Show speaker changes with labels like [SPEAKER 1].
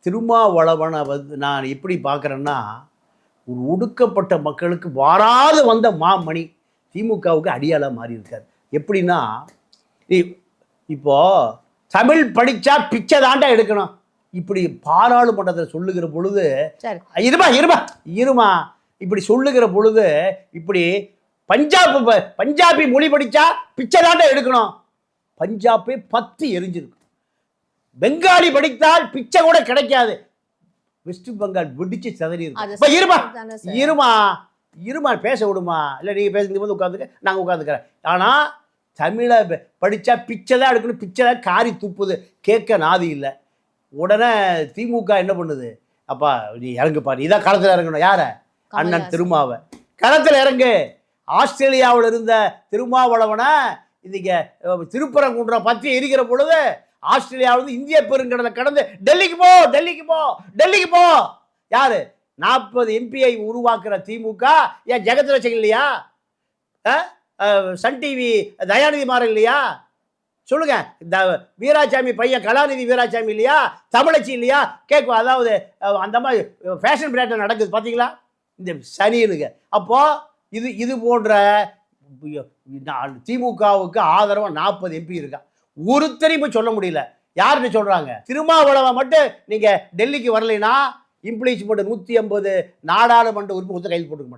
[SPEAKER 1] திருமாவளவனை நான் எப்படி பார்க்குறேன்னா, ஒரு ஒடுக்கப்பட்ட மக்களுக்கு வாராது வந்த மாமணி திமுகவுக்கு அடியாளாக மாறி இருக்கார். எப்படின்னா, இப்போ தமிழ் படித்தா பிச்சை தாண்டா எடுக்கணும் இப்படி பாராளுமன்றத்தில் சொல்லுகிற பொழுது, இருமா இப்படி சொல்லுகிற பொழுது, இப்படி பஞ்சாபி மொழி படித்தா பிச்சை தாண்டா எடுக்கணும், பஞ்சாபே பத்து எரிஞ்சிருக்கு. பெங்காலி படித்தால் பிச்சை கூட கிடைக்காது, வெஸ்ட் பெங்கால் வெடிச்சு சதறி இருக்கு. இருமா பேச விடுமா, இல்லை நீங்கள் பேசுறது போது உட்காந்துக்க, நாங்கள் உட்காந்துக்கிறேன். ஆனால் தமிழை படித்தா பிச்சை தான் எடுக்கணும், பிச்சை தான் காரி துப்புது, கேட்க நாதி இல்லை. உடனே திமுக என்ன பண்ணுது, அப்பா நீ இறங்குப்பா, நீ தான் களத்தில் இறங்கணும். யார? அண்ணன் திருமாவை களத்தில் இறங்கு. ஆஸ்திரேலியாவில் இருந்த திருமாவளவனை இன்னைக்கு திருப்பரங்குன்றம் பற்றி இருக்கிற பொழுது ஆஸ்திரேலியாவிலிருந்து இந்திய பெருங்கடலை கடந்து டெல்லிக்கு போ. யாரு? 40 எம்பியை உருவாக்குற திமுக ஏன் ஜெகத்ரட்சகன் இல்லையா? சன் டிவி தயாநிதி மாறன் இல்லையா? சொல்லுங்க. இந்த வீராசாமி பையன் கலாநிதி வீராசாமி இல்லையா? தமிழச்சி இல்லையா? கேட்கும். அதாவது அந்த மாதிரி ஃபேஷன் பிராண்ட் நடக்குது பார்த்தீங்களா இந்த சனினுங்க. அப்போ இது போன்ற திமுகவுக்கு ஆதரவாக 40 எம்பி இருக்கா, ஒருத்தரையும் போய் சொல்ல முடியல. யாருன்னு சொல்றாங்க? திருமாவளவன் மட்டும் நீங்க டெல்லிக்கு வரலைன்னா இம்ப்ளீச்மெண்ட் 150 நாடாளுமன்ற உறுப்பினர் கையில் போட்டுக்க மாட்டாங்க.